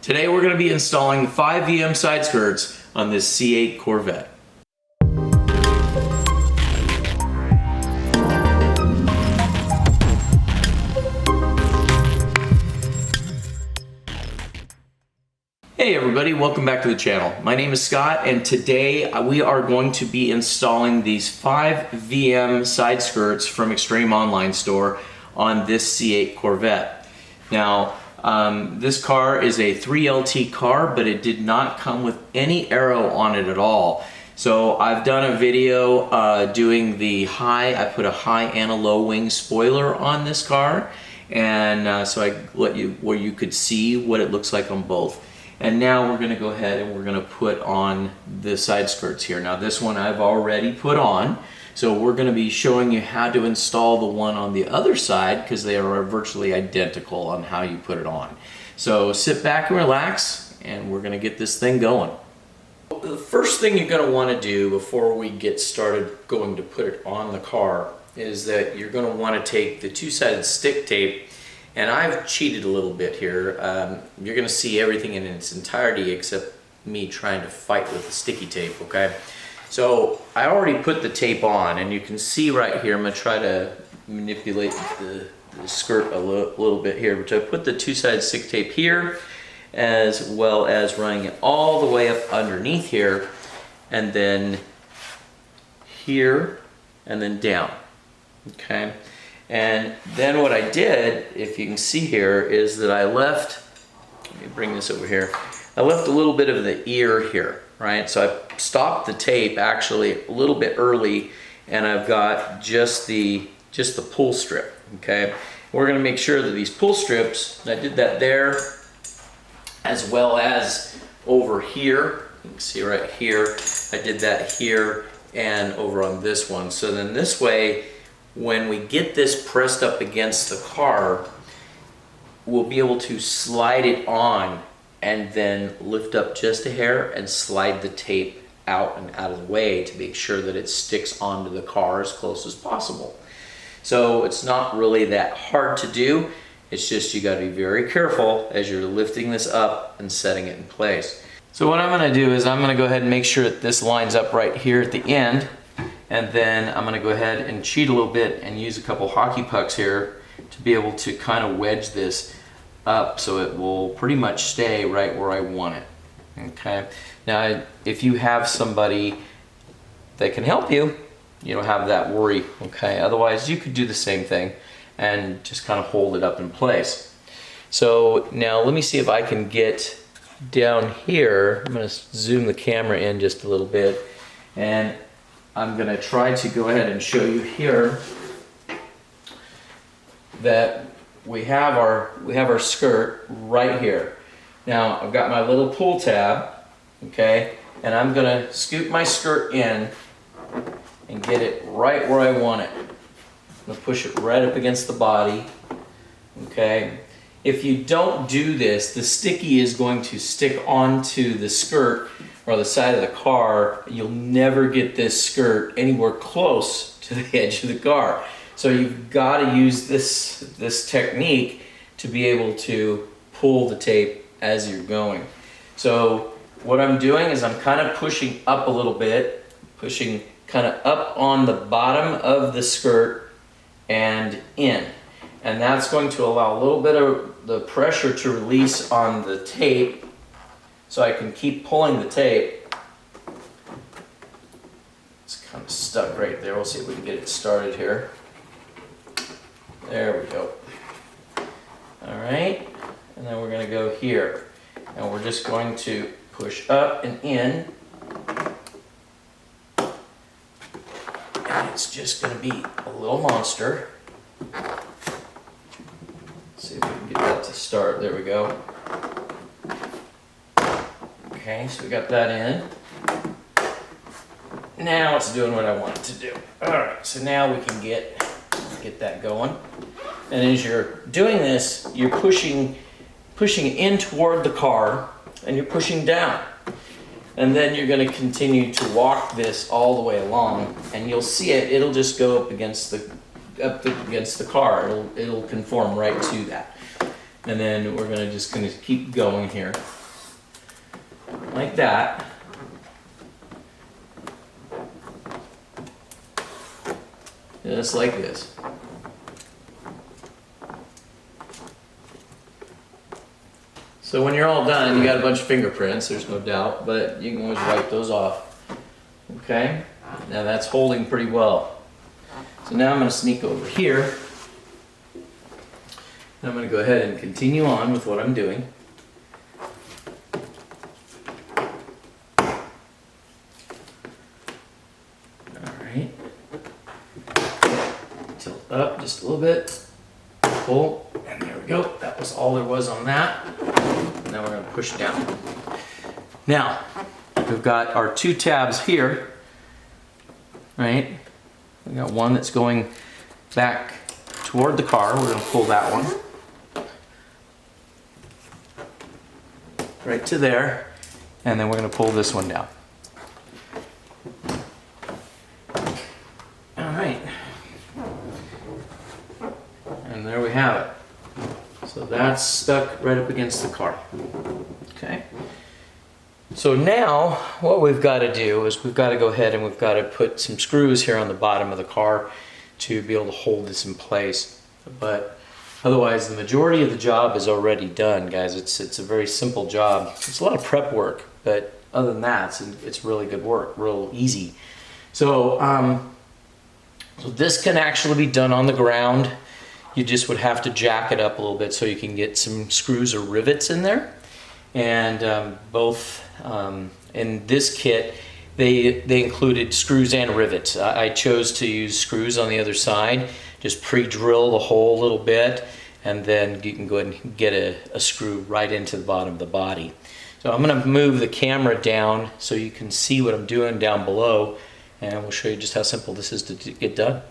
Today we're going to be installing 5 VM side skirts on this C8 Corvette. Hey everybody, welcome back to the channel. My name is Scott and today we are going to be installing these 5 VM side skirts from Extreme Online Store on this C8 Corvette. Now this car is a 3LT car, but it did not come with any aero on it at all. So I've done a video doing the high, I put a high and a low wing spoiler on this car, and so I let you where you could see what it looks like on both. And now we're going to go ahead and we're going to put on the side skirts here. Now this one I've already put on, so we're going to be showing you how to install the one on the other side because they are virtually identical on how you put it on. So sit back and relax and we're going to get this thing going. The first thing you're going to want to do before we get started going to put it on the car is that you're going to want to take the two-sided stick tape. And I've cheated a little bit here. You're going to see everything in its entirety except me trying to fight with the sticky tape, okay? So I already put the tape on, and you can see right here, I'm going to try to manipulate the skirt a little bit here, but I put the two-sided stick tape here as well as running it all the way up underneath here, and then here, and then down, okay? And then what I did, if you can see here, is that I left, let me bring this over here, I left a little bit of the ear here, right? So I stopped the tape actually a little bit early, and I've got just the pull strip, okay? We're gonna make sure that these pull strips, and I did that there, as well as over here, you can see right here, I did that here and over on this one. So then this way, when we get this pressed up against the car, we'll be able to slide it on and then lift up just a hair and slide the tape out and out of the way to make sure that it sticks onto the car as close as possible. So it's not really that hard to do. It's just you got to be very careful as you're lifting this up and setting it in place. So what I'm going to do is I'm going to go ahead and make sure that this lines up right here at the end. And then I'm going to go ahead and cheat a little bit and use a couple hockey pucks here to be able to kind of wedge this up so it will pretty much stay right where I want it. Okay. Now, if you have somebody that can help you, you don't have that worry. Okay. Otherwise, you could do the same thing and just kind of hold it up in place. So now let me see if I can get down here. I'm going to zoom the camera in just a little bit, and I'm going to try to go ahead and show you here that we have our skirt right here. Now I've got my little pull tab, okay, and I'm going to scoop my skirt in and get it right where I want it. I'm going to push it right up against the body, okay. If you don't do this, the sticky is going to stick onto the skirt or the side of the car. You'll never get this skirt anywhere close to the edge of the car. So you've got to use this technique to be able to pull the tape as you're going. So what I'm doing is I'm kind of pushing up a little bit, pushing kind of up on the bottom of the skirt and in. And that's going to allow a little bit of the pressure to release on the tape, so I can keep pulling the tape. It's kind of stuck right there. We'll see if we can get it started here. There we go. All right, and then we're going to go here. And we're just going to push up and in. And it's just going to be a little monster. Let's see if we can get that to start. There we go. Okay, so we got that in. Now it's doing what I want it to do. All right, so now we can get that going. And as you're doing this, you're pushing in toward the car, and you're pushing down. And then you're going to continue to walk this all the way along, and you'll see it. It'll just go up against the car. It'll conform right to that. And then we're just gonna keep going here. Like that. Just like this. So when you're all done, you got a bunch of fingerprints, there's no doubt, but you can always wipe those off. Okay? Now that's holding pretty well. So now I'm going to sneak over here. I'm going to go ahead and continue on with what I'm doing. Alright. Tilt up just a little bit. Pull. And there we go. That was all there was on that. Now we're going to push down. Now, we've got our two tabs here. Right? We got one that's going back toward the car. We're going to pull that one. Right to there, and then we're going to pull this one down. All right, and there we have it. So that's stuck right up against the car. Okay. So now what we've got to do is we've got to go ahead and we've got to put some screws here on the bottom of the car to be able to hold this in place. But otherwise, the majority of the job is already done, guys. It's a very simple job. It's a lot of prep work, but other than that, it's really good work, real easy. So, so this can actually be done on the ground. You just would have to jack it up a little bit so you can get some screws or rivets in there. And in this kit, they included screws and rivets. I chose to use screws on the other side. Just pre-drill the hole a little bit, and then you can go ahead and get a screw right into the bottom of the body. So I'm going to move the camera down so you can see what I'm doing down below, and we'll show you just how simple this is to get done.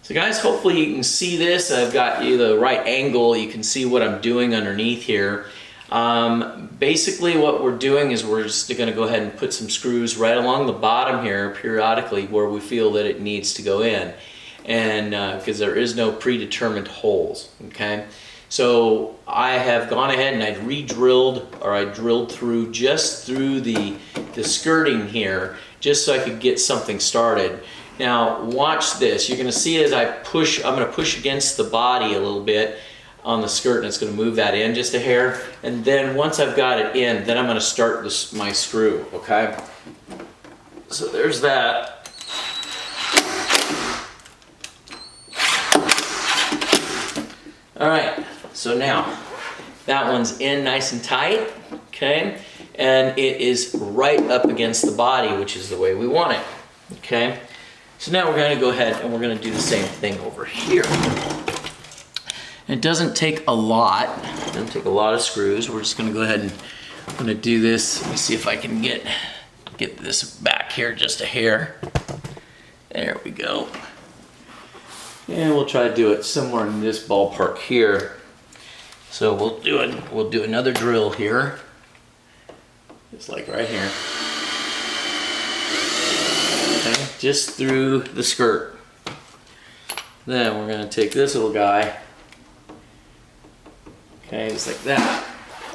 So guys, hopefully you can see this. I've got you the right angle. You can see what I'm doing underneath here. Basically what we're doing is we're just going to go ahead and put some screws right along the bottom here periodically where we feel that it needs to go in. And because there is no predetermined holes, okay? So I have gone ahead and I re-drilled, or I drilled through just through the skirting here, just so I could get something started. Now watch this. You're going to see as I push, I'm going to push against the body a little bit on the skirt, and it's going to move that in just a hair. And then once I've got it in, then I'm going to start my screw, okay? So there's that. All right, so now that one's in nice and tight, okay? And it is right up against the body, which is the way we want it, okay? So now we're gonna go ahead and we're gonna do the same thing over here. It doesn't take a lot, it doesn't take a lot of screws. We're just gonna go ahead and I'm gonna do this. Let me see if I can get this back here just a hair. There we go. And we'll try to do it somewhere in this ballpark here. So we'll do another drill here. Just like right here. Okay, just through the skirt. Then we're gonna take this little guy. Okay, just like that.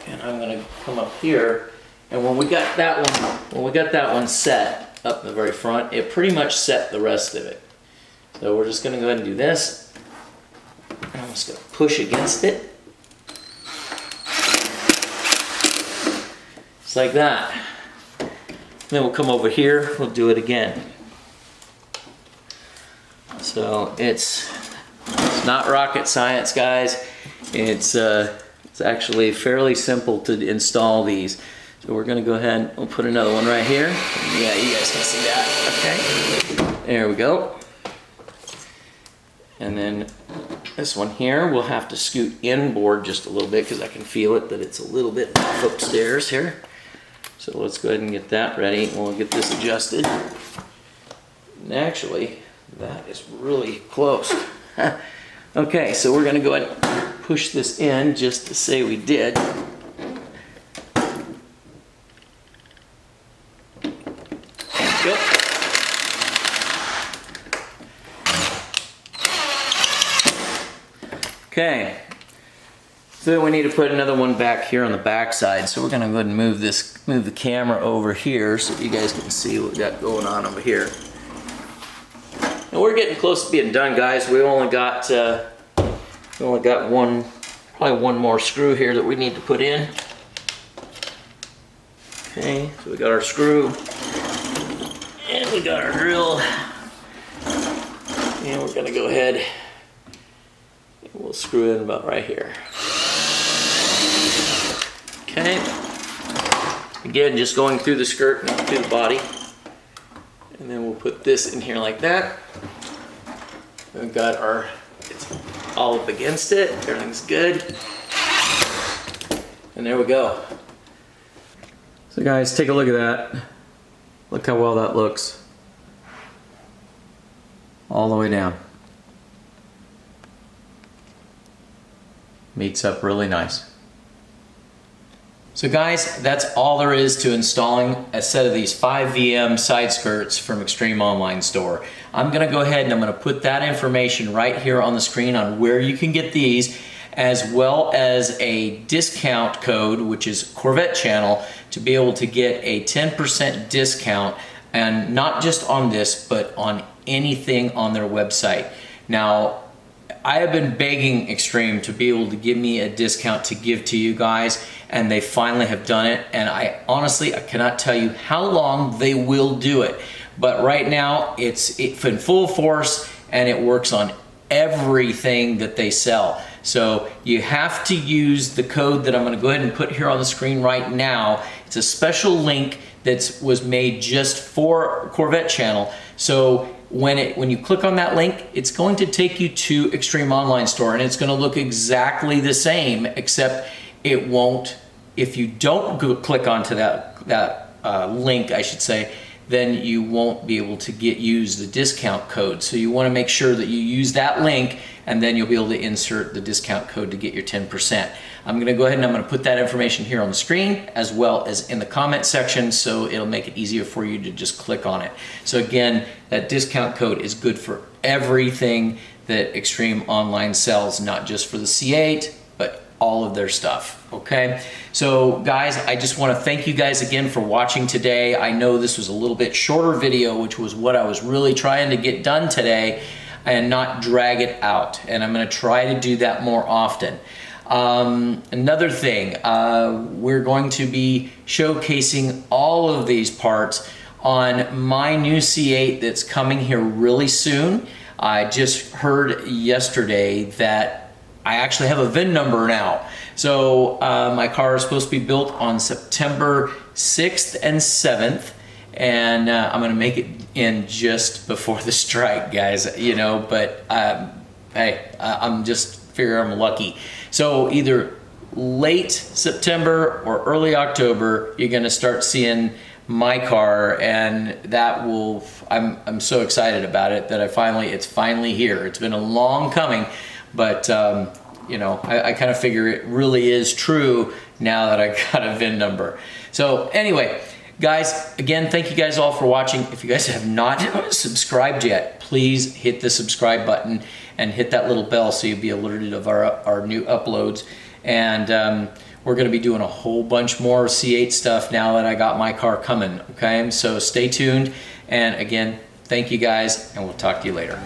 And I'm gonna come up here. And when we got that one set up in the very front, it pretty much set the rest of it. So we're just going to go ahead and do this. I'm just going to push against it. Just like that. Then we'll come over here, we'll do it again. So it's not rocket science, guys. It's actually fairly simple to install these. So we're going to go ahead and we'll put another one right here. Yeah, you guys can see that. Okay. There we go. And then this one here, we'll have to scoot inboard just a little bit because I can feel it that it's a little bit off upstairs here. So let's go ahead and get that ready. We'll get this adjusted. And actually, that is really close. Okay, so we're going to go ahead and push this in just to say we did. Go. Okay, So then we need to put another one back here on the back side. So we're gonna go ahead and move the camera over here so you guys can see what we got going on over here. And we're getting close to being done, guys. We only got one, probably one more screw here that we need to put in. Okay, so we got our screw, and we got our drill, and we're gonna go ahead and we'll screw it in about right here. Okay, again, just going through the skirt, not through the body. And then we'll put this in here like that. We've got our, it's all up against it, everything's good. And there we go. So guys, take a look at that. Look how well that looks. All the way down. Meets up really nice. So guys, that's all there is to installing a set of these 5VM side skirts from Extreme Online Store. I'm gonna go ahead and I'm gonna put that information right here on the screen on where you can get these, as well as a discount code, which is Corvette Channel, to be able to get a 10% discount, and not just on this, but on anything on their website. Now, I have been begging Extreme to be able to give me a discount to give to you guys, and they finally have done it. And I honestly cannot tell you how long they will do it. But right now, it's in full force, and it works on everything that they sell. So you have to use the code that I'm going to go ahead and put here on the screen right now. It's a special link that was made just for Corvette Channel. So when you click on that link, it's going to take you to Extreme Online Store, and it's going to look exactly the same, except it won't. If you don't click onto that link, I should say, then you won't be able to use the discount code. So you want to make sure that you use that link, and then you'll be able to insert the discount code to get your 10%. I'm going to go ahead and I'm going to put that information here on the screen, as well as in the comment section, so it'll make it easier for you to just click on it. So again, that discount code is good for everything that Extreme Online sells, not just for the C8, but all of their stuff. Okay, so guys, I just want to thank you guys again for watching today. I know this was a little bit shorter video, which was what I was really trying to get done today, and not drag it out, and I'm going to try to do that more often. Another thing, we're going to be showcasing all of these parts on my new C8 that's coming here really soon. I just heard yesterday that I actually have a VIN number now. So my car is supposed to be built on September 6th and 7th, and I'm gonna make it in just before the strike, guys, you know, but hey, I'm just figure I'm lucky. So either late September or early October, you're gonna start seeing my car, and that will, I'm so excited about it that it's finally here. It's been a long coming, but you know, I kind of figure it really is true now that I got a VIN number. So anyway, guys, again, thank you guys all for watching. If you guys have not subscribed yet, please hit the subscribe button and hit that little bell so you'll be alerted of our new uploads. And we're gonna be doing a whole bunch more C8 stuff now that I got my car coming, okay? So stay tuned, and again, thank you guys, and we'll talk to you later.